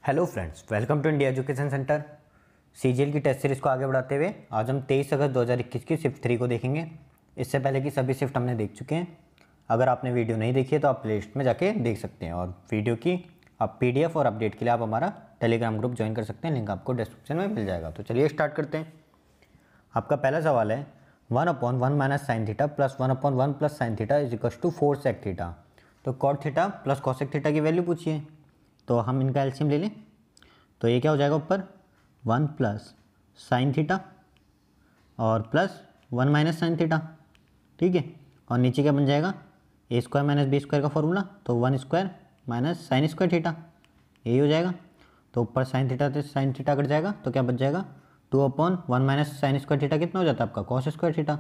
Hello friends, welcome to India education centre. CGL की test series को आगे बढ़ाते हुए आज हम 23 अगस्त 2021 की शिफ्ट 3 को देखेंगे। इससे पहले की सभी शिफ्ट हमने देख चुके हैं। अगर आपने वीडियो नहीं देखी है तो आप प्लेलिस्ट में जाके देख सकते हैं, और वीडियो की आप पीडीएफ और अपडेट के लिए आप हमारा टेलीग्राम ग्रुप ज्वाइन कर सकते हैं। लिंक आपको डिस्क्रिप्शन में मिल जाएगा। तो चलिए स्टार्ट करते हैं। आपका पहला सवाल है 1/1 minus sine theta plus 1/1 plus sine theta is equal to 4 sec theta. तो cot theta plus cosec theta की वैल्यू पूछिए। तो हम इनका एलसीएम ले लें। तो ये क्या हो जाएगा, ऊपर 1 प्लस साइन थीटा और प्लस 1 माइनस साइन थीटा, ठीक है। और नीचे क्या बन जाएगा, ए स्क्वायर माइनस बी स्क्वायर का फॉर्मूला, तो 1 square minus sine square theta, यही हो जाएगा। तो ऊपर साइन थीटा से साइन थीटा कट जाएगा, तो क्या बच जाएगा 2/1 माइनस साइन स्क्वायर थीटा कितना हो जाता है आपका कॉस स्क्वायर थीटा,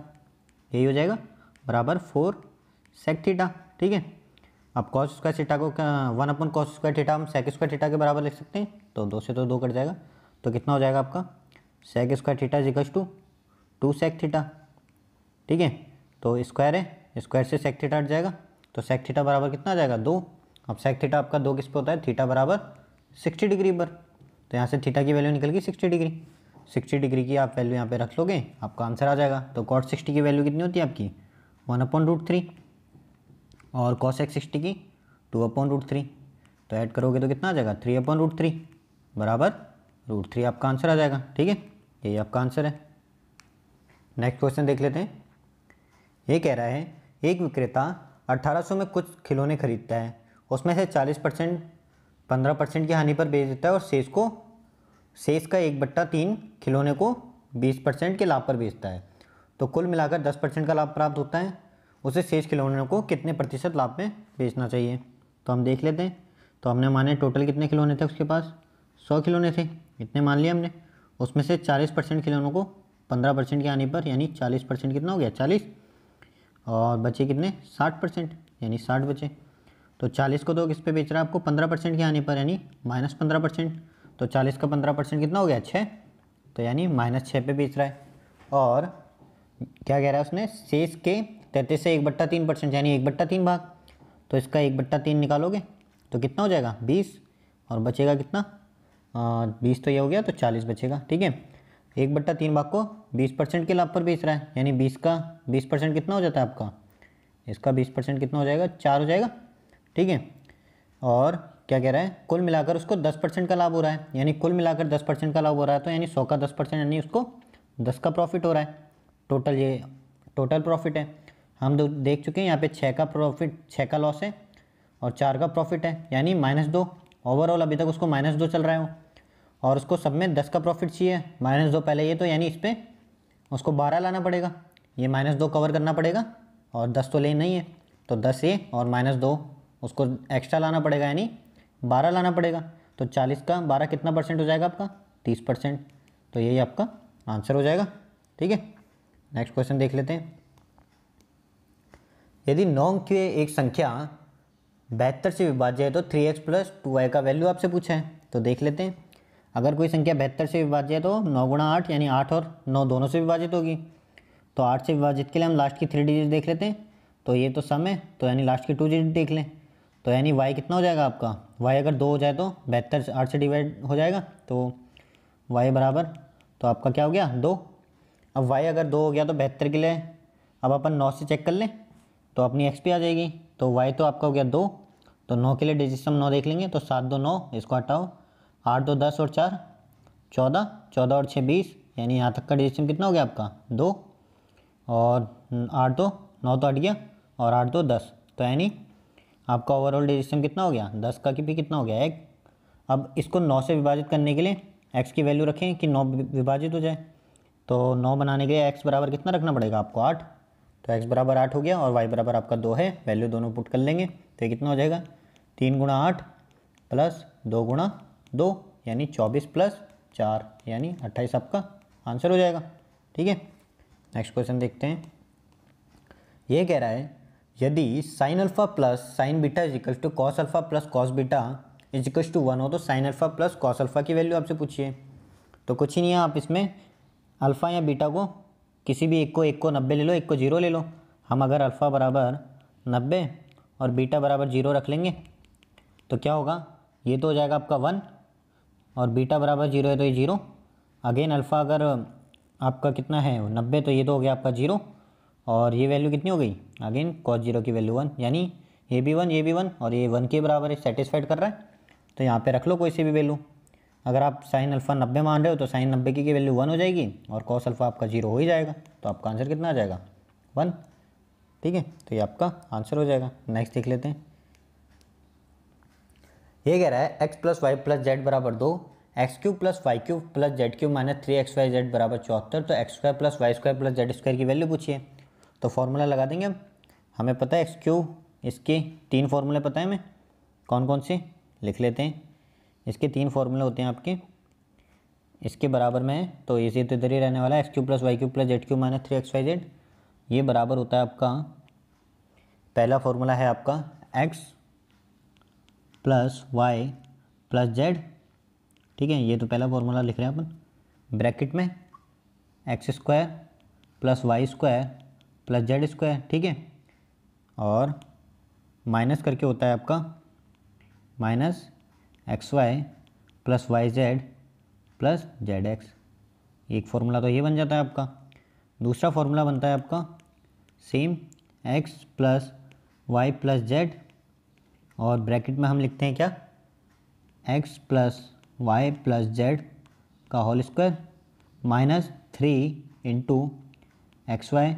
यही हो जाएगा, बराबर 4 सेक थीटा, ठीक है। अब कॉस स्क्वायर थीटा को 1/cos स्क्वायर थीटा हम सेक स्क्वायर थीटा के बराबर लिख सकते हैं। तो 2 से तो 2 कट जाएगा, तो कितना हो जाएगा आपका sec square theta is equal to 2 sec theta, ठीक है। तो स्क्वायर है, स्क्वायर से सेक थीटा हट जाएगा, तो सेक थीटा बराबर कितना आ जाएगा 2। अब सेक थीटा आपका 2 किस पे होता है, थीटा बराबर 60 डिग्री पर। तो यहाँ से थीटा की वैल्यू निकल गई 60 डिग्री। 60 डिग्री की आप वैल्यू यहाँ पे रख लोगे, आपका आंसर आ जाएगा। तो कॉट 60 की वैल्यू कितनी होती है आपकी 1/√3 और कॉसेक 60 की 2/√3। तो ऐड करोगे तो कितना आ जाएगा 3/√3 बराबर √3, आपका आंसर आ जाएगा, ठीक है। यही आपका आंसर है। नेक्स्ट क्वेश्चन देख लेते हैं। ये कह रहा है एक विक्रेता 1800 में कुछ खिलौने खरीदता है, उसमें से 40% 15% की हानि पर बेच देता है और शेष का 1/3 खिलौने को 20% के लाभ पर बेचता है। तो कुल मिलाकर 10% का लाभ प्राप्त होता है। उसे शेष खिलौनों को कितने प्रतिशत लाभ में बेचना चाहिए। तो हम देख लेते हैं। तो हमने माने टोटल कितने खिलौने थे उसके पास, 100 खिलौने थे, इतने मान लिए हमने। उसमें से 40% खिलौनों को 15% की आने पर, यानी 40% कितना हो गया 40, और बचे कितने 60%, यानी 60 बचे। तो 40 को तो किस पे बेच रहा है आपको 15% की आने पर, यानी -15%। तो 40 का 15% कितना हो गया 6, तो यानी -6 पे बेच रहा है। और क्या कह रहा है उसने, शेष के 33 से 1/3%, यानी 1/3 भाग। तो इसका 1/3 निकालोगे तो कितना हो जाएगा 20, और बचेगा कितना 20, तो ये हो गया, तो 40 बचेगा, ठीक है। 1/3 भाग को 20% के लाभ पर बेच रहा है, यानी 20 का 20% कितना हो जाता है आपका, इसका 20% कितना हो जाएगा 4 हो जाएगा, ठीक है। और क्या कह रहा है, कुल मिलाकर उसको 10% का लाभ हो रहा है, यानी कुल मिलाकर 10% का लाभ हो रहा है, तो यानी 100 का 10%, यानी उसको 10 का प्रॉफिट हो रहा है। टोटल ये टोटल प्रॉफिट है। हम देख चुके हैं यहाँ पे 6 का प्रॉफिट, 6 का लॉस है और 4 का प्रॉफिट है, यानी -2 ओवरऑल। अभी तक उसको -2 चल रहा है वो, और उसको सब में 10 का प्रॉफिट चाहिए, -2 पहले ये, तो यानी इस पर उसको 12 लाना पड़ेगा। ये -2 कवर करना पड़ेगा और 10 तो ले नहीं है, तो 10 ये और -2 उसको एक्स्ट्रा लाना पड़ेगा, यानी 12 लाना पड़ेगा। तो 40 का 12 कितना परसेंट हो जाएगा आपका 30%। तो यही आपका आंसर हो जाएगा, ठीक है। नेक्स्ट क्वेश्चन देख लेते हैं। यदि 9 अंक की एक संख्या 72 से विभाज्य है तो 3x + 2y का वैल्यू आपसे पूछा है। तो देख लेते हैं। अगर कोई संख्या 72 से विभाज्य है तो 9 × 8, यानी 8 और 9 दोनों से विभाजित होगी। तो 8 से विभाजित के लिए हम लास्ट की 3 डिजिट देख लेते हैं। तो ये तो सम है, तो यानी लास्ट की 2 डिजिट देख लें। तो यानी y कितना हो जाएगा आपका, y अगर 2 हो जाए तो 72 8 से डिवाइड हो जाएगा, तो y बराबर, तो आपका क्या हो गया 2। अब y अगर 2 हो गया तो 72 के लिए अब अपन 9 से चेक कर लें, तो अपनी x पे आ जाएगी। तो y तो आपका हो गया 2, तो 9 के लिए डिजिट हम 9 देख लेंगे, तो 7 2 9, इसको हटाओ, 8 2 10 और 4 14, 14 और 6 20, यानी यहाँ तक का डिजिट कितना हो गया आपका 2, और 8 2 9 तो हट गया, और 8 2 10, तो यानी आपका ओवरऑल डिजिट कितना हो गया 10 का भी कितना हो गया 1। अब इसको 9 से विभाजित करने के लिए x की वैल्यू रखें कि 9 विभाजित हो जाए। तो 9 बनाने के लिए x बराबर कितना रखना पड़ेगा आपको 8, तो x बराबर 8 हो गया, और y बराबर आपका 2 है। वैल्यू दोनों पुट कर लेंगे, तो ये कितना हो जाएगा 3 × 8 प्लस 2 × 2, यानी 24 + 4, यानी 28 आपका आंसर हो जाएगा, ठीक है। नेक्स्ट क्वेश्चन देखते हैं। ये कह रहा है यदि sin alpha plus sin beta is equal to cos alpha plus cos beta is equal to 1 हो तो sin alpha plus cos alpha की वैल्यू आपसे पूछिए। तो कुछ ही नहीं है, आप इसमें अल्फ़ा या बीटा को किसी भी एक को 90 ले लो, एक को 0 ले लो। हम अगर अल्फ़ा बराबर 90 और बीटा बराबर 0 रख लेंगे तो क्या होगा, ये तो हो जाएगा आपका 1, और बीटा बराबर 0 है तो ये 0। अगेन अल्फ़ा अगर आपका कितना है 90 तो ये तो हो गया आपका 0, और ये वैल्यू कितनी हो गई अगेन cos 0 की वैल्यू 1, यानी ये भी 1 और ये 1 के बराबर है, सेटिस्फाइड कर रहा है। तो यहाँ पे रख लो कोई सी भी वैल्यू। अगर आप साइन अल्फ़ा 90 मान रहे हो तो साइन 90 की वैल्यू 1 हो जाएगी और कॉस अल्फ़ा आपका 0 हो ही जाएगा, तो आपका आंसर कितना आ जाएगा 1। ठीक है, तो ये आपका आंसर हो जाएगा। नेक्स्ट देख लेते हैं। ये कह रहा है x plus y plus z बराबर 2, x cube plus y cube plus z cube minus 3xyz बराबर 74। तो x square plus y square plus z square की वैल्यू पूछिए। तो फॉर्मूला लगा देंगे हम। हमें पता है एक्स क्यूब, इसके 3 फार्मूले पता है हमें, कौन कौन से लिख लेते हैं। इसके 3 फार्मूले होते हैं आपके, इसके बराबर में है तो इसी तो इधर ही रहने वाला है, x cube plus y cube plus z cube minus 3xyz। ये बराबर होता है आपका, पहला फार्मूला है आपका x plus y plus z. ठीक है, ये तो पहला फार्मूला लिख रहे हैं अपन, ब्रैकेट में x square plus y square plus z square. ठीक है, और माइनस करके होता है आपका minus x y plus y z plus z x. एक फार्मूला तो ये बन जाता है आपका। दूसरा फार्मूला बनता है आपका same x plus y plus z, और ब्रैकेट में हम लिखते हैं क्या, x plus y plus z का whole square minus 3 into x y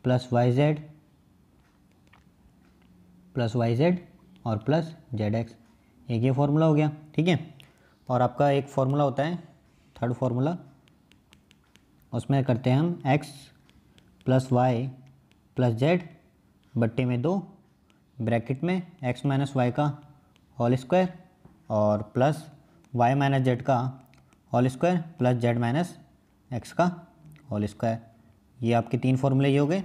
plus y z और प्लस जेड एक्स। एक ये फार्मूला हो गया। ठीक है, और आपका एक फार्मूला होता है थर्ड फार्मूला, उसमें करते हैं हम x plus y plus z बट्टे में 2, ब्रैकेट में एक्स माइनस वाई का होल स्क्वायर और प्लस वाई माइनस जेड का whole square plus z minus x का होल स्क्वायर। ये आपके 3 फार्मूले ये हो गए।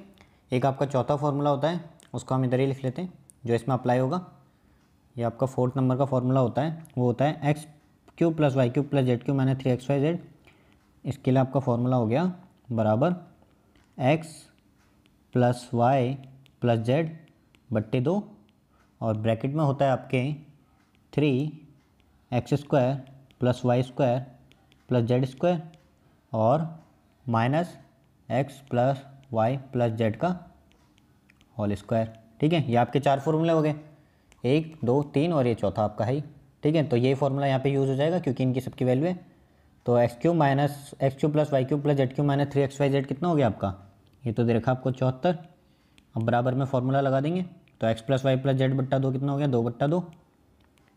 एक आपका चौथा फार्मूला होता है, उसको हम इधर ही लिख लेते हैं जो इसमें अप्लाई होगा। ये आपका 4th नंबर का फार्मूला होता है, वो होता है x cube plus y cube plus z cube minus 3xyz। इसके लिए आपका फार्मूला हो गया बराबर x plus y plus z बट्टे 2, और ब्रैकेट में होता है आपके 3x square plus y square plus z square और minus x plus y plus z का होल स्क्वायर। ठीक है, ये आपके 4 फार्मूले हो गए, 1 2 3 और ये चौथा आपका है। ठीक है, तो ये फार्मूला यहाँ पे यूज़ हो जाएगा क्योंकि इनकी सबकी वैल्यू है। तो x cube plus y cube plus z cube minus 3xyz कितना हो गया आपका, ये तो दे रखा आपको 74। अब बराबर में फार्मूला लगा देंगे, तो x plus y plus z बट्टा 2 कितना हो गया 2/2,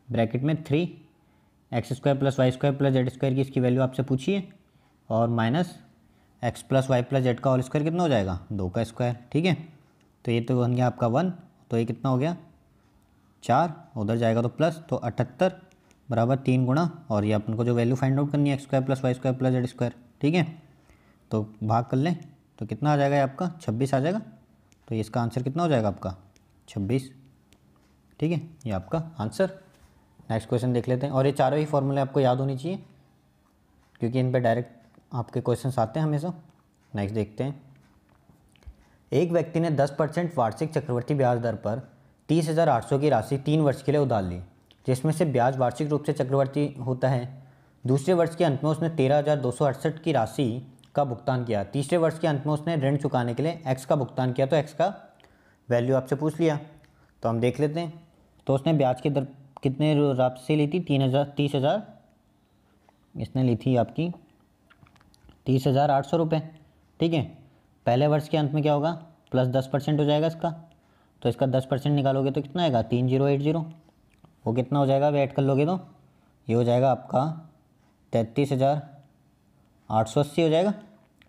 ब्रैकेट में 3 x square plus y square plus z square की इसकी वैल्यू आपसे पूछिए, और minus x plus y plus z का होल स्क्वायर कितना हो जाएगा 2 का स्क्वायर। ठीक है, तो ये तो बन गया आपका 1, तो ये कितना हो गया 4, उधर जाएगा तो प्लस, तो 78 बराबर 3 गुणा, और ये अपन को जो वैल्यू फाइंड आउट करनी है x square plus y square plus z square. ठीक है, तो भाग कर लें तो कितना आ जाएगा आपका 26 आ जाएगा। तो इसका आंसर कितना हो जाएगा आपका 26। ठीक है, ये आपका आंसर। नेक्स्ट क्वेश्चन देख लेते हैं, और ये चारों ही फॉर्मूले आपको याद होनी चाहिए क्योंकि इन पे डायरेक्ट आपके क्वेश्चंस आते हैं हमेशा। नेक्स्ट देखते हैं। एक व्यक्ति ने 10% वार्षिक चक्रवृद्धि ब्याज दर पर 30,800 की राशि 3 वर्ष के लिए उधार ली, जिसमें से ब्याज वार्षिक रूप से चक्रवृद्धि होता है। दूसरे वर्ष के अंत में उसने 13,268 की राशि का भुगतान किया। तीसरे वर्ष के अंत में उसने ऋण चुकाने के लिए एक्स का भुगतान किया। तो एक्स का वैल्यू आपसे पूछ लिया, तो हम देख लेते हैं। तो उसने ब्याज की दर कितने राशि ली थी 30,000, इसने ली थी आपकी 30,800 रुपये। ठीक है, पहले वर्ष के अंत में क्या होगा प्लस 10% हो जाएगा इसका, तो इसका 10% निकालोगे तो कितना आएगा 3080। वो कितना हो जाएगा, वे ऐड कर लोगे तो ये हो जाएगा आपका 33,880 हो जाएगा।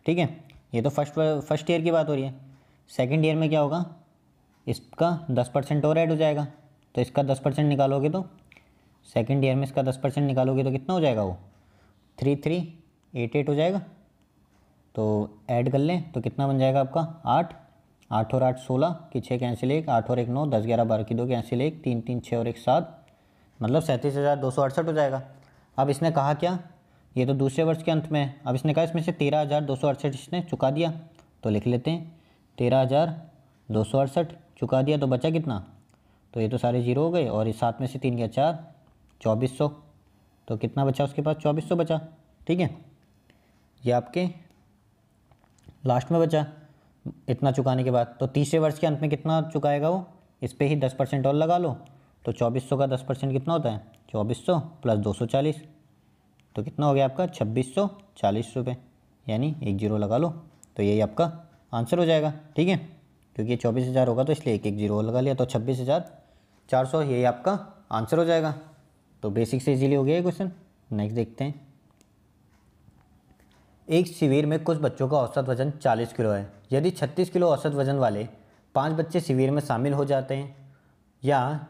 ठीक है, ये तो फर्स्ट ईयर की बात हो रही है। सेकंड ईयर में क्या होगा, इसका 10% और ऐड हो जाएगा, तो इसका 10% निकालोगे तो सेकंड ईयर में इसका 10% निकालोगे तो कितना हो जाएगा, वो 3388 हो जाएगा। तो ऐड कर लें तो कितना बन जाएगा आपका 8 और 8 16 की 6 कैंसिल 1, 8 और 1 9, 10 11 12 की 2 कैंसिल 1, 3 3 6 और 1 7, मतलब 37,268 हो जाएगा। अब इसने कहा क्या, ये तो दूसरे वर्ष के अंत में है। अब इसने कहा इसमें से 13,268 इसने चुका दिया, तो लिख लेते हैं 13,268 चुका दिया, तो बचा कितना, तो ये तो सारे जीरो हो गए, और इस 7 में से 3 गया 4, 2400। तो कितना बचा उसके पास, 2400 बचा। ठीक है, ये आपके लास्ट में बचा इतना चुकाने के बाद। तो तीसरे वर्ष के अंत में कितना चुकाएगा वो, इस पर ही 10% और लगा लो। तो 2400 का 10% कितना होता है, 2400 प्लस 240, तो कितना हो गया आपका 2640 रुपये, यानी 10 लगा लो। तो यही आपका आंसर हो जाएगा। ठीक है, क्योंकि ये 24,000 होगा तो इसलिए एक 10 लगा लिया, तो 26,400 यही आपका आंसर हो जाएगा। तो बेसिक से इजीली हो गया ये क्वेश्चन। नेक्स्ट देखते हैं। एक शिविर में कुछ बच्चों का औसत वजन 40 किलो है। यदि 36 किलो औसत वजन वाले 5 बच्चे शिविर में शामिल हो जाते हैं, या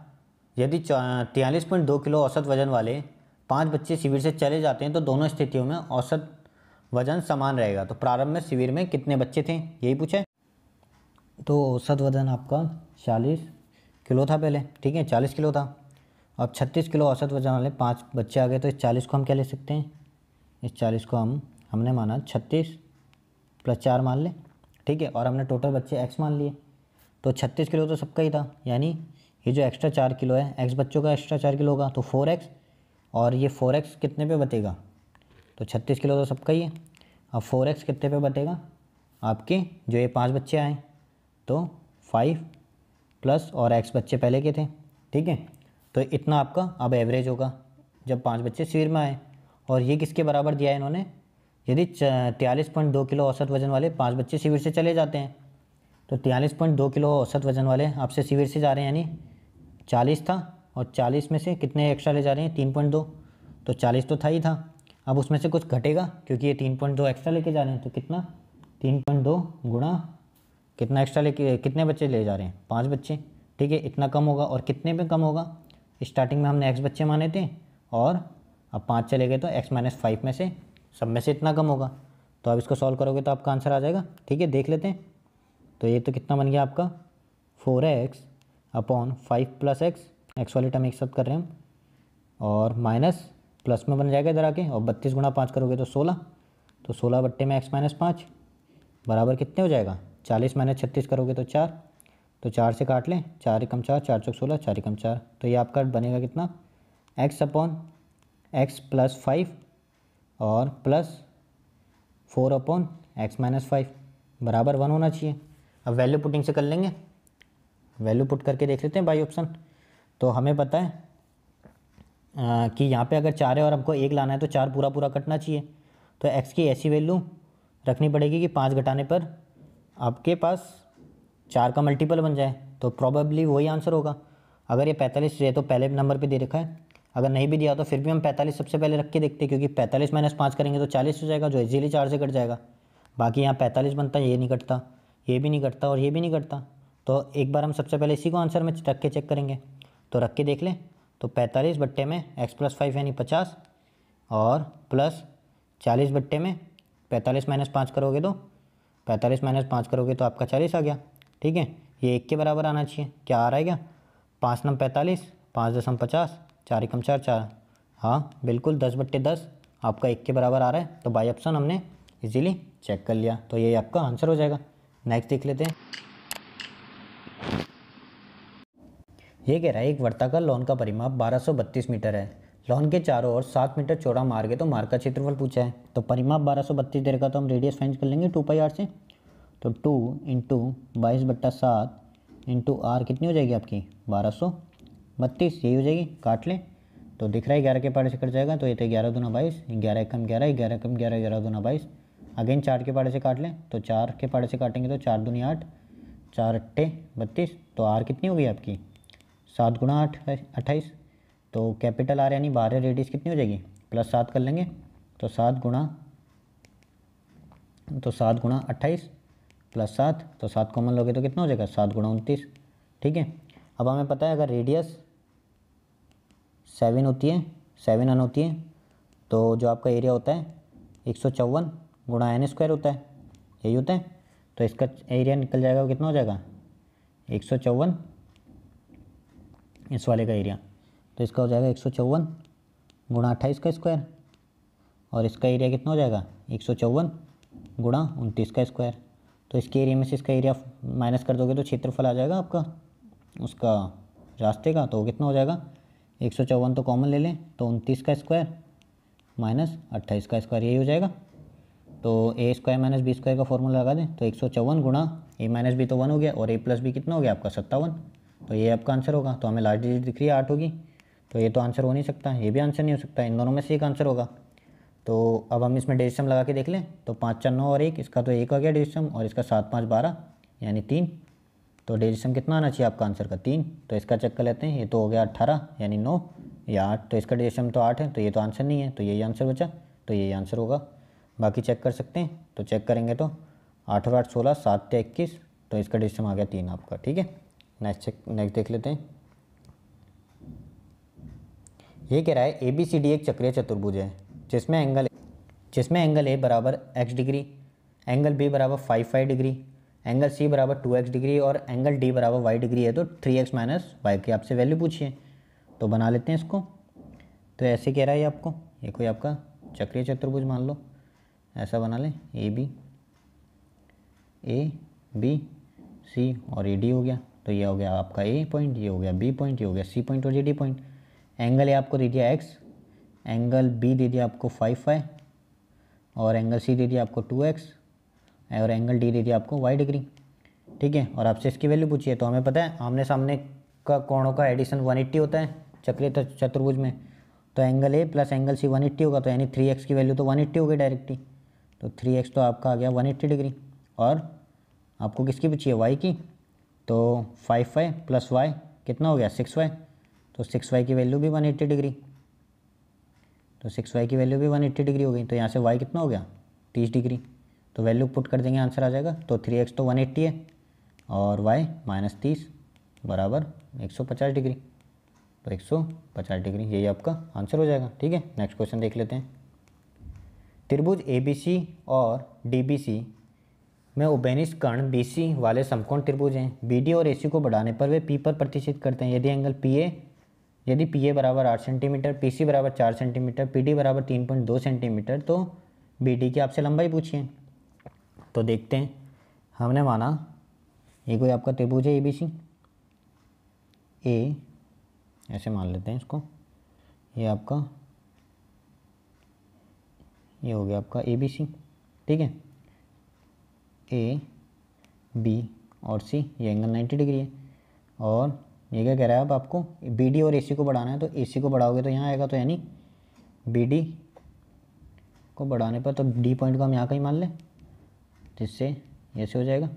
यदि 43.2 किलो औसत वजन वाले 5 बच्चे शिविर से चले जाते हैं, तो दोनों स्थितियों में औसत वजन समान रहेगा। तो प्रारंभ में शिविर में कितने बच्चे थे, यही पूछा है। तो औसत वजन आपका 40 किलो था पहले। ठीक है, 40 किलो था। अब 36 किलो औसत वजन वाले 5 बच्चे आ गए, तो इस 40 को हम क्या ले सकते हैं, इस 40 को हमने माना 36 प्लस 4 मान ले। ठीक है, और हमने टोटल बच्चे x मान लिए। तो 36 किलो तो सबका ही था, यानी ये जो एक्स्ट्रा 4 किलो है, x बच्चों का एक्स्ट्रा 4 किलो होगा, तो 4x, और ये 4x कितने पे बतेगा, तो 36 किलो तो सबका ही है। अब 4x कितने पे बतेगा, आपके जो ये 5 बच्चे आए, तो 5 प्लस और x बच्चे पहले के थे। ठीक है, तो इतना आपका अब एवरेज होगा जब 5 बच्चे शिविर में आए। और ये किसके बराबर दिया है इन्होंने, यदि 43.2 किलो औसत वजन वाले 5 बच्चे शिविर से चले जाते हैं, तो 43.2 किलो औसत वजन वाले आपसे शिविर से जा रहे हैं, यानी 40 था, और 40 में से कितने एक्स्ट्रा ले जा रहे हैं, 3.2। तो 40 तो था ही था, अब उसमें से कुछ घटेगा क्योंकि ये 3.2 एक्स्ट्रा लेके जा रहे हैं। तो कितना, 3.2 गुणा कितना एक्स्ट्रा लेके, कितने बच्चे ले जा रहे हैं, 5 बच्चे। ठीक है, इतना कम होगा। और कितने पे कम होगा, स्टार्टिंग में हमने x बच्चे माने थे, और अब 5 चले गए, तो x-5 में से सब में से इतना कम होगा। तो अब इसको सॉल्व करोगे तो आपका आंसर आ जाएगा। ठीक है, देख लेते हैं। तो ये तो कितना बन गया आपका 4x अपॉन 5 प्लस x वाले टर्म एक साथ कर रहे हैं हम, और माइनस प्लस में बन जाएगा इधर आके, और 32 गुणा 5 करोगे तो 16, तो 16 बट्टे में x-5 बराबर कितने हो जाएगा, 40 माइनस 36 करोगे तो 4, तो 4 से काट लें, 4 एकम 4, 4 चौक 16, 4 एकम 4, तो ये आपका बनेगा कितना, x अपॉन x प्लस 5 और प्लस 4 अपॉन x-5 बराबर 1 होना चाहिए। अब वैल्यू पुटिंग से कर लेंगे, वैल्यू पुट करके देख लेते हैं बाई ऑप्शन। तो हमें पता है कि यहाँ पे अगर 4 है और हमको 1 लाना है, तो 4 पूरा पूरा कटना चाहिए। तो x की ऐसी वैल्यू रखनी पड़ेगी कि 5 घटाने पर आपके पास 4 का मल्टीपल बन जाए, तो प्रॉबेबली वही आंसर होगा। अगर ये 45 है तो पहले नंबर पे दे रखा है, अगर नहीं भी दिया तो फिर भी हम 45 सबसे पहले रख के देखते हैं, क्योंकि 45 माइनस 5 करेंगे तो 40 हो जाएगा, जो इजीली 4 से कट जाएगा। बाकी यहाँ 45 बनता है, ये नहीं कटता, ये भी नहीं कटता, और ये भी नहीं कटता। तो एक बार हम सबसे पहले इसी को आंसर में रख के चेक करेंगे। तो रख के देख लें, तो 45 बट्टे में x+5 यानी 50, और प्लस 40 बट्टे में 45 माइनस 5 करोगे तो 45 माइनस 5 करोगे तो आपका 40 आ गया। ठीक है, ये 1 के बराबर आना चाहिए। क्या आ रहा है, क्या 5 नम 45, 5 दशम 50, 4 एकम 4, 4, हाँ बिल्कुल 10 बट्टे 10 आपका 1 के बराबर आ रहा है। तो बाई ऑप्शन हमने इजीली चेक कर लिया, तो ये आपका आंसर हो जाएगा। नेक्स्ट देख लेते हैं। ये कह रहा है एक वर्ताकार लॉन का परिमाप 1232 मीटर है। लॉन के चारों ओर 7 मीटर चौड़ा मार्ग है, तो मार्ग का क्षेत्रफल पूछा है। तो परिमाप 1232 दे रखा, तो हम रेडियस फाइंड कर लेंगे 2πr से। तो 2 इंटू 22/7 इंटू आर कितनी हो जाएगी आपकी 1232, यही हो जाएगी। काट लें, तो दिख रहा है 11 के पाड़े से कट जाएगा, तो ये तो 11 दूना 22, 11 एकम 11, 11 एकम 11, 11 दूना 22। अगेन 4 के पाड़े से काट लें, तो 4 के पाड़े से काटेंगे तो 4 दूनी 8, 4 अट्ठे 32। तो आर कितनी होगी आपकी 7 गुणा 8 28। तो कैपिटल आर यानी बाहर रेडियस कितनी हो जाएगी, प्लस 7 कर लेंगे, तो 7 गुणा 28 प्लस 7, तो 7 कॉमन लोगे तो कितना हो जाएगा 7 गुणा 29। ठीक है, अब हमें पता है अगर रेडियस 7 होती है, 7 अन होती है, तो जो आपका एरिया होता है 154 गुणा n² होता है, यही होता है। तो इसका एरिया निकल जाएगा, वो कितना हो जाएगा 154, इस वाले का एरिया, तो इसका हो जाएगा 154 गुणा 28 का स्क्वायर, और इसका एरिया कितना हो जाएगा 154 गुणा 29 का स्क्वायर। तो इसके एरिया में से इसका एरिया माइनस कर दोगे तो क्षेत्रफल आ जाएगा आपका उसका रास्ते का, तो कितना हो जाएगा 154 तो कॉमन ले लें, तो 29 का स्क्वायर माइनस 28 का स्क्वायर, यही हो जाएगा। तो ए स्क्वायर माइनस बी स्क्वायर का फॉर्मूला लगा दें तो 154 गुणा ए माइनस बी तो 1 हो गया और ए प्लस बी कितना हो गया आपका 57। तो ये आपका आंसर होगा। तो हमें लास्ट डिजिट दिख रही है 8 होगी, तो ये तो आंसर हो नहीं सकता, ये भी आंसर नहीं हो सकता, इन दोनों में से एक आंसर होगा। तो अब हम इसमें डेसिमल लगा के देख लें तो 5 4 9 और 1, इसका तो 1 आ गया डेसिमल और इसका 7 5 12 यानी 3। तो डेसिमल कितना आना चाहिए आपका आंसर का 3। तो इसका चेक कर लेते हैं, ये तो हो गया 18 यानी 9 या 8, तो इसका डेसिमल तो 8 है, तो ये तो आंसर नहीं है, तो यही आंसर बचा, तो यही आंसर होगा। बाकी चेक कर सकते हैं, तो चेक करेंगे तो 8 और 8 16, 7 से 21, तो इसका डेसिमल आ गया 3 आपका। ठीक है, नेक्स्ट देख लेते हैं। ये कह रहा है ABCD एक चक्रीय चतुर्भुज है जिसमें एंगल A बराबर x डिग्री, एंगल B बराबर 5 5 डिग्री, एंगल C बराबर 2x डिग्री और एंगल D बराबर y डिग्री है। तो 3x माइनस वाई की आपसे वैल्यू पूछिए, तो बना लेते हैं इसको। तो ऐसे कह रहा है आपको, ये कोई आपका चक्रीय चतुर्भुज मान लो, ऐसा बना लें ए बी सी और AD हो गया। तो ये हो गया आपका A पॉइंट, ये हो गया B पॉइंट, ये हो गया C पॉइंट और ये D पॉइंट। एंगल ए आपको दे दिया x, एंगल B दे दिया आपको 5 5 और एंगल C दे दिया आपको 2x और एंगल D दे दिया आपको y डिग्री। ठीक है, और आपसे इसकी वैल्यू पूछिए। तो हमें पता है आमने सामने का कोणों का एडिशन 180 होता है चक्रीय चतुर्भुज में। तो angle A plus angle C 180 होगा, तो यानी 3x की वैल्यू तो 180 हो गई डायरेक्टली। तो 3x तो आपका आ गया 180 डिग्री। और आपको किसकी पूछी है, y की। तो 5 5 प्लस y कितना हो गया 6y, तो 6y की वैल्यू भी 180 डिग्री। तो 6y की वैल्यू भी 180 डिग्री हो गई। तो यहाँ से y कितना हो गया 30 डिग्री। तो वैल्यू पुट कर देंगे, आंसर आ जाएगा। तो 3x तो 180 है और y माइनस 30 बराबर 150 डिग्री। तो 150 डिग्री यही आपका आंसर हो जाएगा। ठीक है, नेक्स्ट क्वेश्चन देख लेते हैं। त्रिभुज ABC और DBC में उभयनिष्ठ कर्ण BC वाले समकोण त्रिभुज हैं। BD और AC को बढ़ाने पर वे P पर प्रतिष्ठित करते हैं। यदि PA बराबर 8 सेंटीमीटर, PC बराबर 4 सेंटीमीटर, PD बराबर 3.2 सेंटीमीटर, तो BD की आपसे लंबाई पूछिए। तो देखते हैं, हमने माना ये कोई आपका त्रिभुज है ABC, ऐसे मान लेते हैं इसको, ये हो गया आपका ABC। ठीक है, A B और C, ये एंगल 90 डिग्री है। और ये क्या कह रहा है, अब आपको BD और AC को बढ़ाना है। तो AC को बढ़ाओगे तो यहाँ आएगा, तो यानी BD को बढ़ाने पर तो D पॉइंट को हम यहाँ कहीं मान लें, जिससे ऐसे हो जाएगा।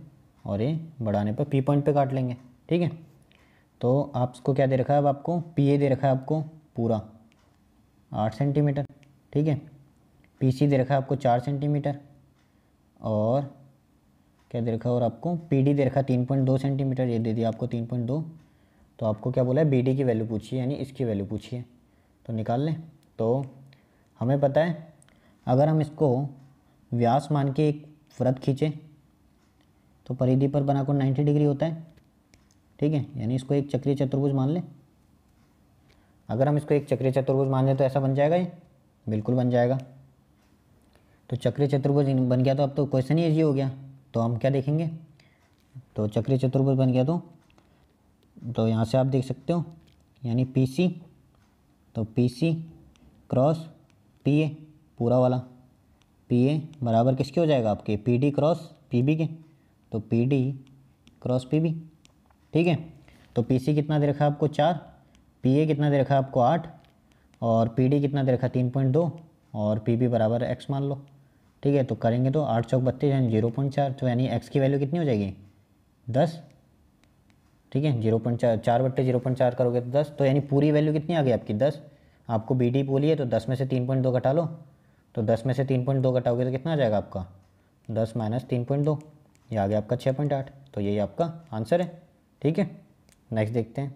और A बढ़ाने पर P पॉइंट पे काट लेंगे। ठीक है, तो आपको क्या दे रखा है, अब आपको PA दे रखा है आपको पूरा 8 सेंटीमीटर। ठीक है, PC दे रखा है आपको 4 सेंटीमीटर और क्या दे रखा है, और आपको PD दे रखा है 3.2 सेंटीमीटर, ये दे दिया आपको 3.2। तो आपको क्या बोला है, BD की वैल्यू पूछिए, यानी इसकी वैल्यू पूछिए। तो निकाल लें। तो हमें पता है अगर हम इसको व्यास मान के एक वृत्त खींचें तो परिधि पर बना कोण 90 डिग्री होता है। ठीक है, यानी इसको एक चक्रीय चतुर्भुज मान लें। अगर हम इसको एक चक्रीय चतुर्भुज मान लें तो ऐसा बन जाएगा, ये बिल्कुल बन जाएगा। तो चक्रीय चतुर्भुज बन गया, तो अब तो क्वेश्चन ही ईजी हो गया। तो हम क्या देखेंगे, तो चक्रीय चतुर्भुज बन गया तो यहाँ से आप देख सकते हो, यानी PC, तो PC क्रॉस PA पूरा वाला, PA बराबर किसके हो जाएगा आपके PD क्रॉस PB के, तो PD क्रॉस PB। ठीक है, तो PC कितना दे रखा है आपको 4, PA कितना दे रखा है आपको 8 और PD कितना दे रखा है 3.2 और PB बराबर x मान लो। ठीक है, तो करेंगे तो 8 चौक 32 यानी 0.4, तो यानी x की वैल्यू कितनी हो जाएगी 10। ठीक है, 0.4, 4 बट्टे 0.4 करोगे तो 10, तो यानी पूरी वैल्यू कितनी आ गई आपकी 10। आपको BD बोली है तो 10 में से 3.2 घटा लो, तो 10 में से 3.2 घटाओगे तो कितना आ जाएगा आपका 10 माइनस 3.2, ये आ गया आपका 6.8। तो यही आपका आंसर है। ठीक है, नेक्स्ट देखते हैं।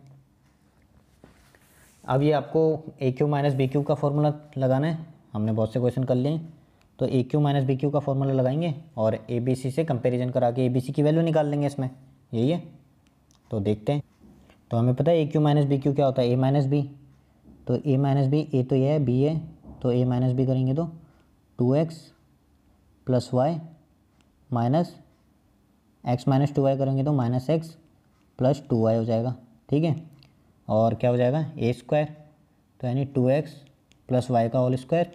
अब ये आपको AQ माइनस BQ का फॉर्मूला लगाना है। हमने बहुत से क्वेश्चन कर लिए हैं, तो AQ माइनस BQ का फॉर्मूला लगाएंगे और ABC से कंपैरिजन करा के ABC की वैल्यू निकाल लेंगे इसमें, यही है। तो देखते हैं। तो हमें पता है AQ माइनस BQ क्या होता है, A माइनस B। तो A माइनस B, A तो ये है, B है, तो A माइनस B करेंगे तो 2x plus y minus x minus 2y करेंगे तो माइनस x प्लस 2y हो जाएगा। ठीक है, और क्या हो जाएगा A स्क्वायर, तो यानी 2x प्लस वाई का whole square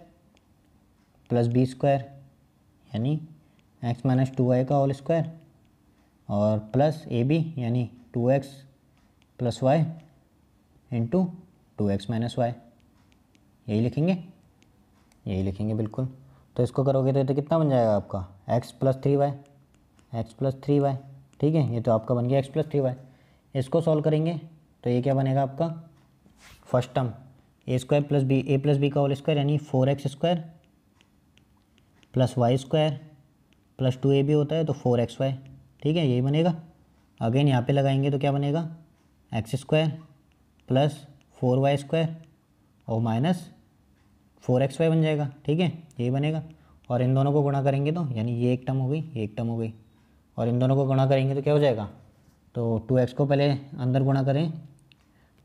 plus b square यानी एक्स माइनस 2y का होल स्क्वायर और प्लस ए बी यानी 2x plus y into 2x minus y. यही लिखेंगे, यही लिखेंगे बिल्कुल। तो इसको करोगे तो कितना बन जाएगा आपका x plus 3y, x plus 3y। ठीक है, ये तो आपका बन गया x प्लस 3y। इसको सॉल्व करेंगे तो ये क्या बनेगा आपका first term a square plus b का होल स्क्वायर यानी 4x square plus y square plus 2ab होता है तो 4xy। ठीक है, यही बनेगा। अगेन यहाँ पे लगाएंगे तो क्या बनेगा x square plus 4y square और माइनस 4xy बन जाएगा। ठीक है, यही बनेगा। और इन दोनों को गुणा करेंगे तो यानी ये एक टर्म हो गई, ये एक टर्म हो गई, और इन दोनों को गुणा करेंगे तो क्या हो जाएगा, तो 2x को पहले अंदर गुणा करें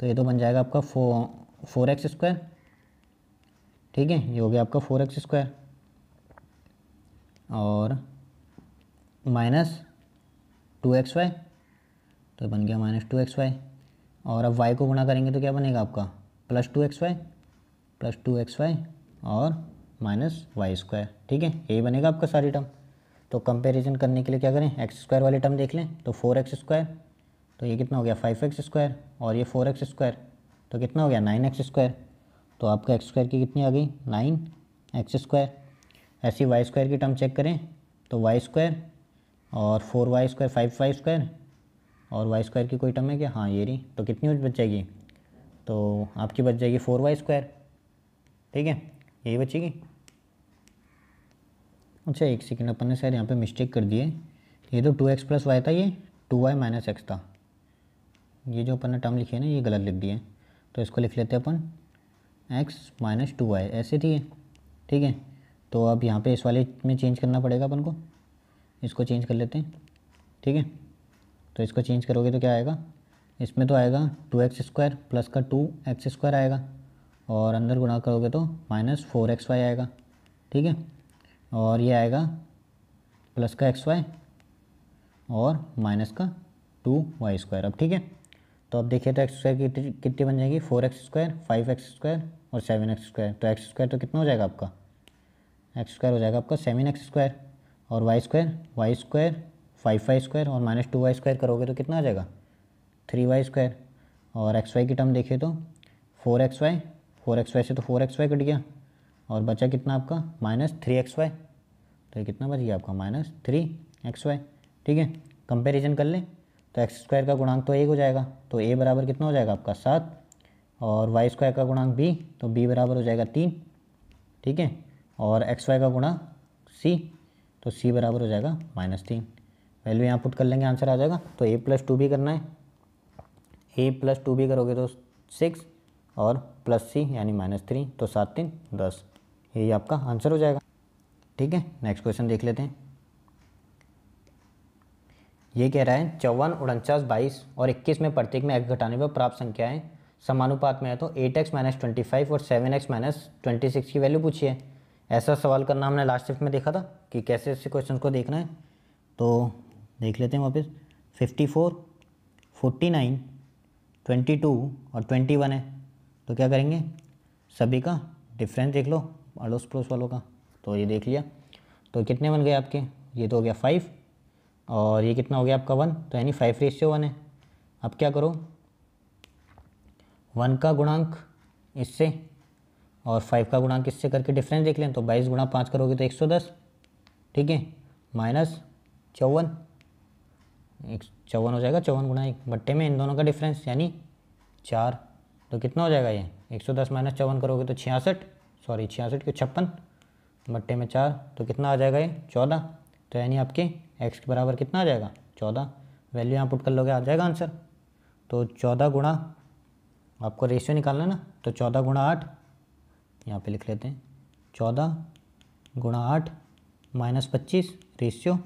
तो ये तो बन जाएगा आपका 4x स्क्वायर। ठीक है, ये हो गया आपका 4x स्क्वायर और माइनस 2xy तो बन गया माइनस 2xy। और अब y को गुणा करेंगे तो क्या बनेगा आपका प्लस 2xy और माइनस वाई स्क्वायर। ठीक है, यही बनेगा आपका सारी टर्म। तो कंपैरिजन करने के लिए क्या करें, एक्स स्क्वायर वाली टर्म देख लें तो 4x स्क्वायर तो ये कितना हो गया 5x स्क्वायर और ये 4x स्क्वायर तो कितना हो गया 9x स्क्वायर। तो आपका एक्स स्क्वायर की कितनी आ गई 9x स्क्वायर। ऐसी वाई स्क्वायर की टर्म चेक करें तो वाई स्क्वायर और 4y स्क्वायर 5y स्क्वायर और वाई स्क्वायर की कोई टर्म है क्या, हाँ ये रही। तो कितनी बच जाएगी, तो आपकी बच जाएगी 4y स्क्वायर। ठीक है, यही बचेगी। अच्छा एक सेकेंड, अपन ने शायद यहाँ पे मिस्टेक कर दी है। ये तो 2x प्लस वाई था, ये 2y माइनस एक्स था। ये जो अपन ने टर्म लिखी है ना ये गलत लिख दी है, तो इसको लिख लेते हैं अपन x माइनस 2y ऐसे थी ये। ठीक है, तो अब यहाँ पे इस वाले में चेंज करना पड़ेगा अपन को, इसको चेंज कर लेते हैं। ठीक है, तो इसको चेंज करोगे तो क्या आएगा, इसमें तो आएगा 2x स्क्वायर प्लस का 2x स्क्वायर आएगा और अंदर गुणा करोगे तो माइनस 4xy आएगा। ठीक है, और ये आएगा प्लस का xy और माइनस का 2y स्क्वायर। अब ठीक है, तो अब देखिए तो एक्स स्क्वायर की कितनी बन जाएगी 4x स्क्वायर 5x स्क्वायर और 7x स्क्वायर। तो एक्स स्क्वायर तो कितना हो जाएगा आपका, एक्स स्क्वायर हो जाएगा आपका 7x स्क्वायर और वाई स्क्वायर 5y स्क्वायर और माइनस 2y स्क्वायर करोगे तो कितना आ जाएगा 3y स्क्वायर। और xy की टर्म देखें तो 4xy से तो 4xy कट गया और बचा कितना आपका माइनस 3xy। तो ये कितना बच गया आपका माइनस 3xy। ठीक है, कंपैरिजन कर लें तो एक्स स्क्वायर का गुणांक तो 1 हो जाएगा, तो a बराबर कितना हो जाएगा आपका 7 और वाई स्क्वायर का गुणांक b तो b बराबर हो जाएगा 3। ठीक है, और xy का गुणा c तो c बराबर हो जाएगा -3। वैल्यू यहाँ पुट कर लेंगे, आंसर आ जाएगा। तो a प्लस 2b करना है, a प्लस 2b करोगे तो 6 और प्लस c यानी -3 तो 7 3 10, यही आपका आंसर हो जाएगा। ठीक है, नेक्स्ट क्वेश्चन देख लेते हैं। ये कह रहा है 54, 49, 22 और 21 में प्रत्येक में x घटाने पर प्राप्त संख्याएं समानुपात में है तो 8x माइनस 25 और 7x माइनस 26 की वैल्यू पूछी है। ऐसा सवाल करना हमने लास्ट शिफ्ट में देखा था कि कैसे ऐसे क्वेश्चन को देखना है, तो देख लेते हैं वापस। 54, 49, 22 और 21 है, तो क्या करेंगे सभी का डिफरेंस देख लो अड़ोस पड़ोस वालों का। तो ये देख लिया, तो कितने बन गए आपके, ये तो हो गया 5 और ये कितना हो गया आपका 1, तो यानी 5:1 है। अब क्या करो 1 का गुणांक इससे और 5 का गुणांक इससे करके डिफरेंस देख लें, तो 22 गुणा 5 करोगे तो 110। ठीक है, माइनस 54 हो जाएगा, 54 गुणा 1 बट्टे में इन दोनों का डिफरेंस यानी 4, तो कितना हो जाएगा ये 110 माइनस 54 करोगे तो 66 के 56 बट्टे में 4 तो कितना आ जाएगा ये 14। तो यानी आपके x के बराबर कितना आ जाएगा 14। वैल्यू यहाँ पुट कर लोगे आ जाएगा आंसर। तो 14 गुणा, आपको रेशियो निकालना है ना, तो 14 गुणा 8 यहाँ पे लिख लेते हैं, 14 गुणा 8 माइनस 25 रेशियो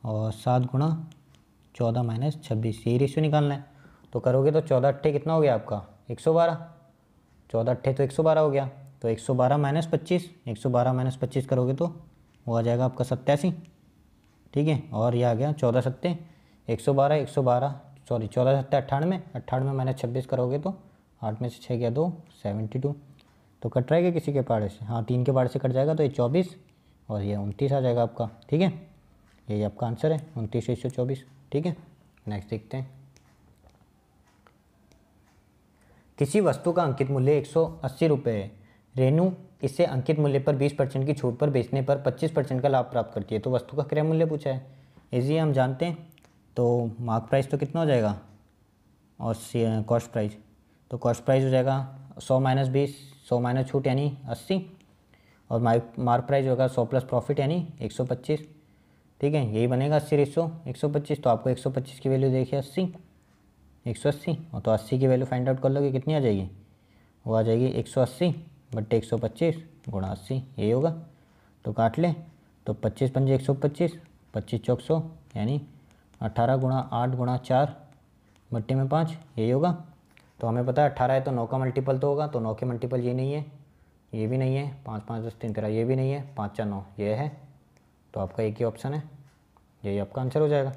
और 7 गुणा 14 माइनस 26 यही रेशियो निकालना है। तो करोगे तो 14 अट्ठे कितना हो गया आपका 112, 14 अट्ठे तो 112 हो गया, तो 112 माइनस 25, 112 माइनस 25 करोगे तो वो आ जाएगा आपका 87। ठीक है, और ये आ गया 14 सत्ते 112, 14 सत्ते 98, 98 माइनस 26 करोगे तो 8 में से 6 गया 2, 72। तो कट रहा है कि किसी के पहाड़े से, हाँ 3 के पहाड़े से कट जाएगा, तो ये 24 और ये 29 आ जाएगा आपका। ठीक है, यही आपका आंसर है 29/24। ठीक है, नेक्स्ट देखते हैं। किसी वस्तु का अंकित मूल्य 180 रुपये है। रेनू इसे अंकित मूल्य पर 20% की छूट पर बेचने पर 25% का लाभ प्राप्त करती है। तो वस्तु का क्रय मूल्य पूछा है, इजी हम जानते हैं। तो मार्क प्राइस तो कितना हो जाएगा और कॉस्ट प्राइस, तो कॉस्ट प्राइस हो जाएगा 100 - 20, 100 - छूट यानी 80, और मार्क प्राइस होगा 100 + प्रॉफिट यानी 125। ठीक है, यही बनेगा 80/125। तो आपको 125 की वैल्यू देखिए 80, 180, और तो 80 की वैल्यू फाइंड आउट कर लोगे, कितनी आ जाएगी, वो आ जाएगी 180/125 × 80, यही होगा। तो काट लें, तो 25 × 5 = 125, 25 × 4 = 100 यानी 18 × 8 × 4 / 5, यही होगा। तो हमें पता है 18 है तो 9 का मल्टीपल तो होगा, तो 9 के मल्टीपल ये नहीं है, ये भी नहीं है, 5 × 5 = 10, 3 × 13 ये भी नहीं है, 5 × 4 = 9 ये है। तो आपका एक ही ऑप्शन है, यही आपका आंसर हो जाएगा।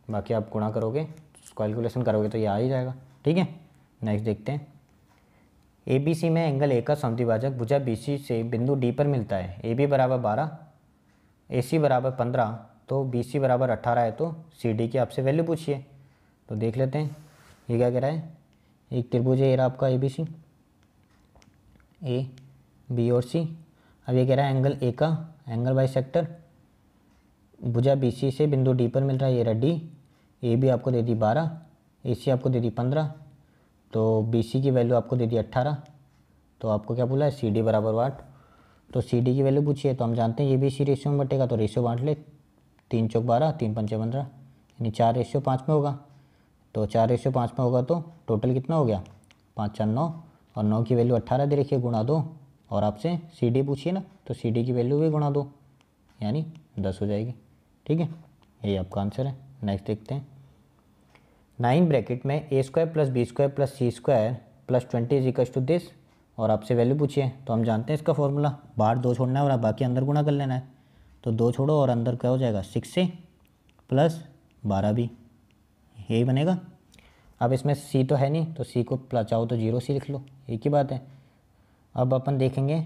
बाकी आप गुणा करोगे, कैलकुलेशन करोगे तो ये आ ही जाएगा। ठीक है, नेक्स्ट देखते हैं। ABC में एंगल ए का समद्विभाजक भुजा BC से बिंदु D पर मिलता है। AB = 12, AC = 15, तो BC = 18 है, तो CD की आपसे वैल्यू पूछिए। तो देख लेते हैं ये क्या कह रहा है। एक त्रिभुज है ये रहा आपका ABC, A, B और C। अब ये कह रहा है एंगल ए का, एंगल बाइसेक्टर भुजा BC से बिंदु D पर मिल रहा है, ये रहा D। AB आपको दे दी 12, AC आपको दे दी 15, तो BC की वैल्यू आपको दे दी 18। तो आपको क्या बोला है, CD = 8। तो CD की वैल्यू पूछी है, तो हम जानते हैं ये भी इसी रेशियो में बटेगा, तो रेशियो बांट ले, 3 × 4 = 12, 3 × 5 = 15, यानी 4/5 में होगा। तो 4/5 में होगा तो टोटल कितना हो गया, 5 × 4 = 9, और 9 की वैल्यू 18 दे रखी है, गुणा 2, और आपसे CD पूछिए ना, तो CD की वैल्यू भी गुणा 2 यानी 10 हो जाएगी। ठीक है, यही आपका आंसर है। नेक्स्ट देखते हैं। 9 ब्रैकेट में A² + B² + C² + 20 = दिस, और आपसे वैल्यू पूछिए। तो हम जानते हैं इसका फॉर्मूला, बाहर 2 छोड़ना है और बाकी अंदर गुणा कर लेना है। तो 2 छोड़ो और अंदर क्या हो जाएगा, 6 से प्लस 12 भी, यही बनेगा। अब इसमें C तो है नहीं, तो C को चाहो तो 0 से लिख लो, एक ही बात है। अब अपन देखेंगे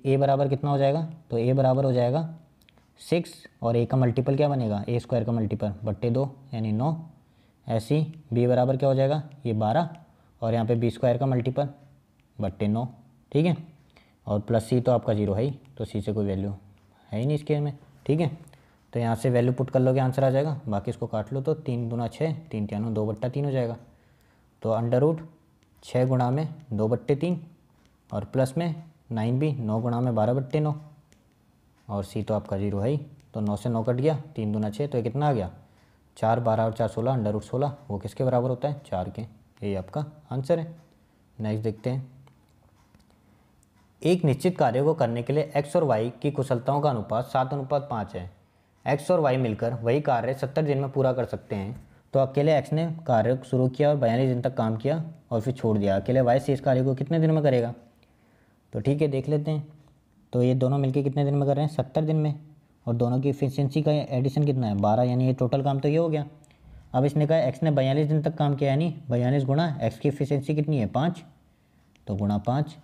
A बराबर कितना हो जाएगा, तो A बराबर हो जाएगा 6, और A का मल्टीपल क्या बनेगा, A² का मल्टीपल /2 यानी 9। ऐसे ही B बराबर क्या हो जाएगा, ये 12, और यहाँ पे B² का मल्टीपल /9। ठीक है, और प्लस C तो आपका 0 है ही, तो C से कोई वैल्यू है ही नहीं इसके में। ठीक है, तो यहाँ से वैल्यू पुट कर लोगे, आंसर आ जाएगा। बाकी इसको काट लो, तो 3 × 6, 3 × 9 2/3 हो जाएगा। तो √6 गुणा में 2/3, और प्लस में 9 भी 9 गुणा में 12/9, और C तो आपका 0 है ही, तो 9 से 9 कट गया, 3 × 6, तो ये कितना आ गया, 4, 12 और 4 16, √16, वो किसके बराबर होता है, 4 के। यही आपका आंसर है। नेक्स्ट देखते हैं। एक निश्चित कार्य को करने के लिए x और y की कुशलताओं का अनुपात 7:5 है। x और y मिलकर वही कार्य 70 दिन में पूरा कर सकते हैं। तो अकेले x ने कार्य शुरू किया और 42 दिन तक काम किया और फिर छोड़ दिया, अकेले y से इस कार्य को कितने दिन में करेगा। तो ठीक है, देख लेते हैं। तो ये दोनों मिलकर कितने दिन में कर रहे हैं, 70 दिन में, और दोनों की इफिशियंसी का एडिशन कितना है, 12, यानी ये टोटल काम तो ये हो गया। अब इसने कहा x ने 42 दिन तक काम किया, यानी 42 गुणा x की इफिशियंसी कितनी है, 5, तो गुणा 5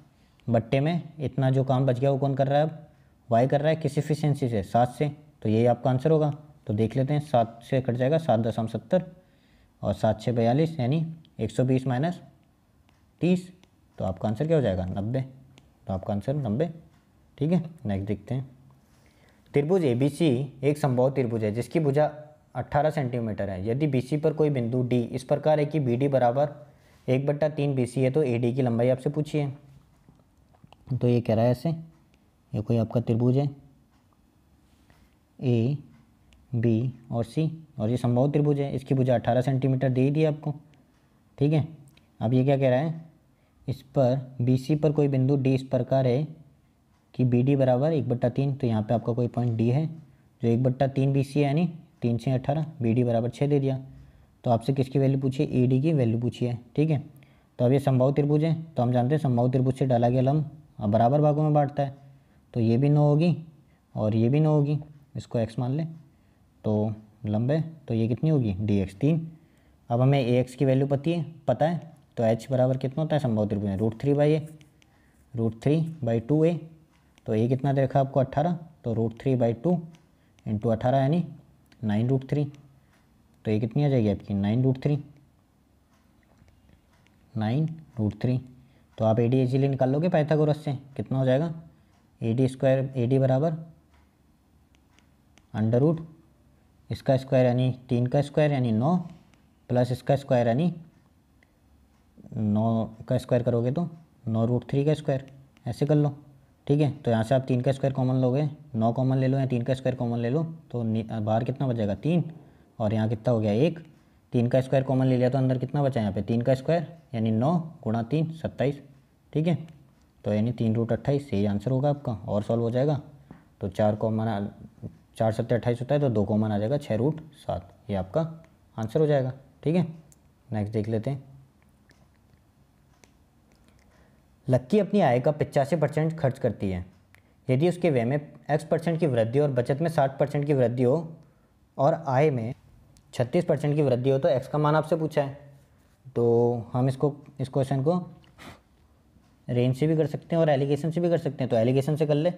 बट्टे में इतना जो काम बच गया वो कौन कर रहा है, अब y कर रहा है, किस इफिशियंसी से, 7 से। तो यही आपका आंसर होगा। तो देख लेते हैं, 7 से कट जाएगा 7.70, और 7 से 42 यानी 120 - 30, तो आपका आंसर क्या हो जाएगा, 90। तो आपका आंसर 90। ठीक है, नेक्स्ट देखते हैं। त्रिभुज ABC एक समबाहु त्रिभुज है जिसकी भुजा 18 सेंटीमीटर है। यदि BC पर कोई बिंदु D इस प्रकार है कि BD = 1/3 BC है, तो AD की लंबाई आपसे पूछिए। तो ये कह रहा है ऐसे, ये कोई आपका त्रिभुज है A, B और C, और ये समबाहु त्रिभुज है, इसकी भुजा 18 सेंटीमीटर दे ही दी आपको। ठीक है, अब ये क्या कह रहा है, इस पर BC पर कोई बिंदु D इस प्रकार है कि BD = 1/3, तो यहाँ पे आपका कोई पॉइंट D है जो 1/3 BC है, यानी 3 से 18, BD = 6 दे दिया। तो आपसे किसकी वैल्यू पूछिए, AD की वैल्यू पूछिए। ठीक है, तो अब ये समबाहु त्रिभुज है, तो हम जानते हैं समबाहु त्रिभुज से डाला गया लंब बराबर भागों में बांटता है, तो ये भी 9 होगी और ये भी 9 होगी, इसको x मान लें, तो लंब है, तो ये कितनी होगी, dx 3। अब हमें ax की वैल्यू पता है, तो h बराबर कितना होता है समबाहु त्रिभुज में, √3/a, √3/2a, तो ये कितना दे रखा है आपको 18, तो √3/2 इंटू 18 यानी 9√3, तो ये कितनी आ जाएगी आपकी 9√3। तो आप AD इजीली निकाल लोगे पाइथागोरस से, कितना हो जाएगा AD बराबर अंडर रूट इसका स्क्वायर यानी 3 का स्क्वायर यानी 9 प्लस इसका स्क्वायर यानी 9 का स्क्वायर करोगे तो 9√3 का स्क्वायर, ऐसे कर लो। ठीक है, तो यहाँ से आप 3 का स्क्वायर कॉमन लोगे, 9 कॉमन ले लो या 3 का स्क्वायर कॉमन ले लो, तो बाहर कितना बचेगा 3, और यहाँ कितना हो गया 1। 3 का स्क्वायर कॉमन ले लिया तो अंदर कितना बचा यहाँ पे 3 का स्क्वायर यानी 9 गुणा 3 27। ठीक है, तो यानी 3√28 यही आंसर होगा आपका, और सॉल्व हो जाएगा। तो 4 कॉमन 4 7 28 होता है, तो 2 कॉमन आ जाएगा 6√7, ये आपका आंसर हो जाएगा। ठीक है, नेक्स्ट देख लेते हैं। लक्की अपनी आय का 85% खर्च करती है। यदि उसके व्यय में X% की वृद्धि और बचत में 60% की वृद्धि हो और आय में 36% की वृद्धि हो तो X का मान आपसे पूछा है। तो हम इस क्वेश्चन को रेंज से भी कर सकते हैं और एलिगेशन से भी कर सकते हैं। तो एलिगेशन से कर ले,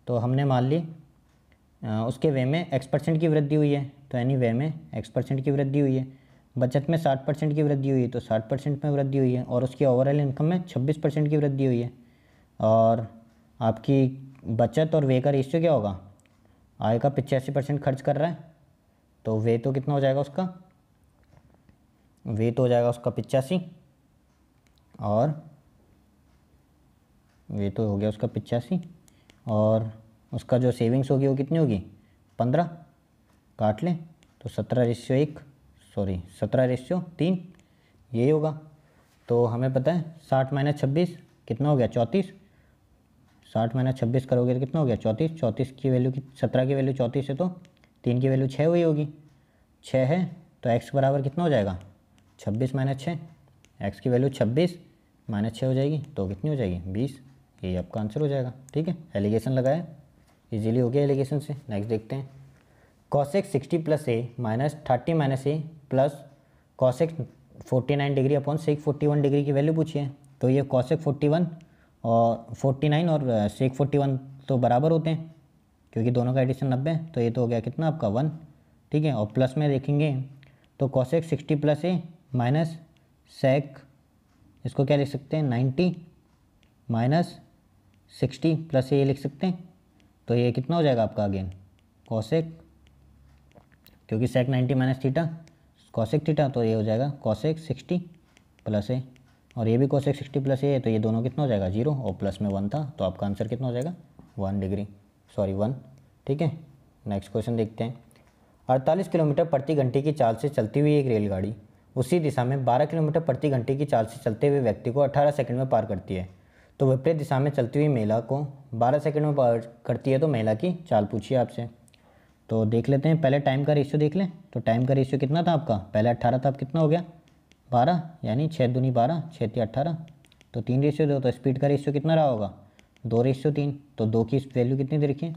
तो हमने मान ली उसके व्यय में X% की वृद्धि हुई है, तो यानी व्यय में X% की वृद्धि हुई है, बचत में 60% की वृद्धि हुई है तो 60% में वृद्धि हुई है, और उसकी ओवरऑल इनकम में 26% की वृद्धि हुई है। और आपकी बचत और व्यय का रेशियो क्या होगा, आय का 85% खर्च कर रहा है, तो व्यय तो कितना हो जाएगा उसका, व्यय तो हो जाएगा उसका 85, और व्यय तो हो गया उसका 85, और उसका जो सेविंग्स होगी वो कितनी होगी 15, काट लें तो 17:3 यही होगा। तो हमें पता है 60 - 26 कितना हो गया 34, 60 - 26 करोगे तो कितना हो गया 34, 34 की वैल्यू 17 की वैल्यू 34 है, तो 3 की वैल्यू 6 हुई होगी, 6 है तो x बराबर कितना हो जाएगा 26 - 6, x की वैल्यू 26 - 6 हो जाएगी, तो कितनी हो जाएगी 20, यही आपका आंसर हो जाएगा। ठीक है, एलिगेशन लगाया, इजीली हो गया एलिगेशन से। नेक्स्ट देखते हैं। cosec 60 + a minus 30 - a plus cosec 49 degree upon sec 41 degree की वैल्यू पूछी है। तो ये cosec 41 और 49 और sec 41 तो बराबर होते हैं क्योंकि दोनों का एडिशन 90 है, तो ये तो हो गया कितना आपका 1। ठीक है, और प्लस में देखेंगे तो cosec 60 + a माइनस sec, इसको क्या लिख सकते हैं 90 माइनस 60 + a लिख सकते हैं, तो ये कितना हो जाएगा आपका अगेन cosec, क्योंकि sec 90 minus theta cosec theta, तो ये हो जाएगा cosec 60 + a, और ये भी cosec 60 + a है, तो ये दोनों कितना हो जाएगा 0 और प्लस में 1 था, तो आपका आंसर कितना हो जाएगा 1। ठीक है, नेक्स्ट क्वेश्चन देखते हैं। 48 किलोमीटर प्रति घंटे की चाल से चलती हुई एक रेलगाड़ी उसी दिशा में 12 किलोमीटर प्रति घंटे की चाल से चलते हुए व्यक्ति को 18 सेकंड में पार करती है। तो विपरीत दिशा में चलती हुई महिला को 12 सेकंड में पार करती है, तो महिला की चाल पूछिए आपसे। तो देख लेते हैं, पहले टाइम का रेशियो देख लें। तो टाइम का रेशियो कितना था आपका, पहले 18 था, अब कितना हो गया 12, यानी 6 दूनी 12 6 × 18, तो 3 रेशियो दो, तो स्पीड का रेशियो कितना रहा होगा 2:3, तो 2 की वैल्यू कितनी दे रखी है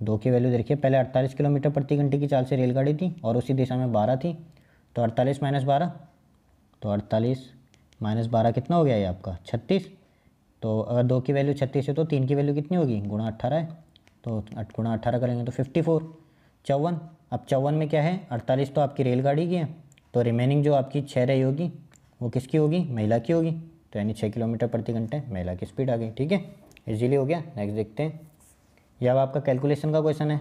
2 की वैल्यू दे रखी है। पहले 48 किलोमीटर प्रति घंटे की चाल से रेलगाड़ी थी और उसी दिशा में 12 थी, तो 48 - 12, तो 48 - 12 कितना हो गया ये आपका 36। तो अगर 2 की वैल्यू 36 है तो 3 की वैल्यू कितनी होगी गुणा 18 है, तो गुणा 18 करेंगे तो 54 54। अब 54 में क्या है 48 तो आपकी रेलगाड़ी की है, तो रिमेनिंग जो आपकी 6 रही होगी वो किसकी होगी महिला की होगी, तो यानी 6 किलोमीटर प्रति घंटे महिला की स्पीड आ गई। ठीक है, इजीली हो गया। नेक्स्ट देखते हैं। यह अब आपका कैलकुलेशन का क्वेश्चन है,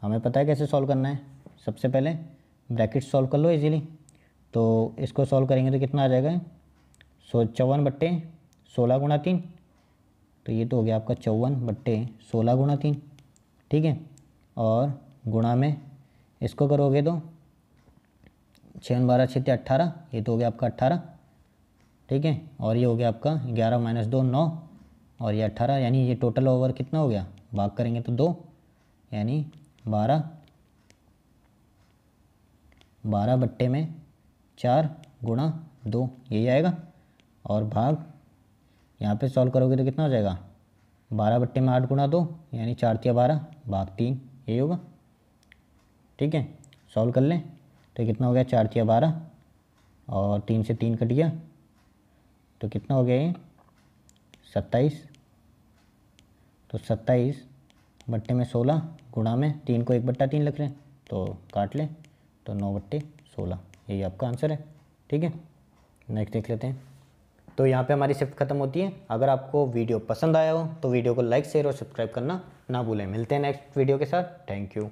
हमें पता है कैसे सॉल्व करना है। सबसे पहले ब्रैकेट सॉल्व कर लो इजीली, तो इसको सॉल्व करेंगे तो कितना आ जाएगा 54/16 × 3, तो ये तो हो गया आपका 54/16 × 3। ठीक है, और गुणा में इसको करोगे तो 6 × 12 = 18, ये तो हो गया आपका 18। ठीक है, और ये हो गया आपका 11 - 2 9, और ये 18, यानी ये टोटल ओवर कितना हो गया, भाग करेंगे तो 2, यानी 12 4 × 2 यही आएगा, और भाग यहाँ पे सॉल्व करोगे तो कितना हो जाएगा 12/8 × 2, यानी 4 × 12 भाग 3 यही होगा। ठीक है, सॉल्व कर लें तो कितना हो गया 4 × 12 और 3 से 3 कट गया, तो कितना हो गया ये 27, तो 27 बट्टे में 16 गुणा में 3 को 1/3 लिख रहे हैं तो काट लें, तो 9/16, यही आपका आंसर है। ठीक है, नेक्स्ट देख लेते हैं। तो यहाँ पे हमारी शिफ्ट खत्म होती है। अगर आपको वीडियो पसंद आया हो तो वीडियो को लाइक शेयर और सब्सक्राइब करना ना भूलें। मिलते हैं नेक्स्ट वीडियो के साथ। Thank you.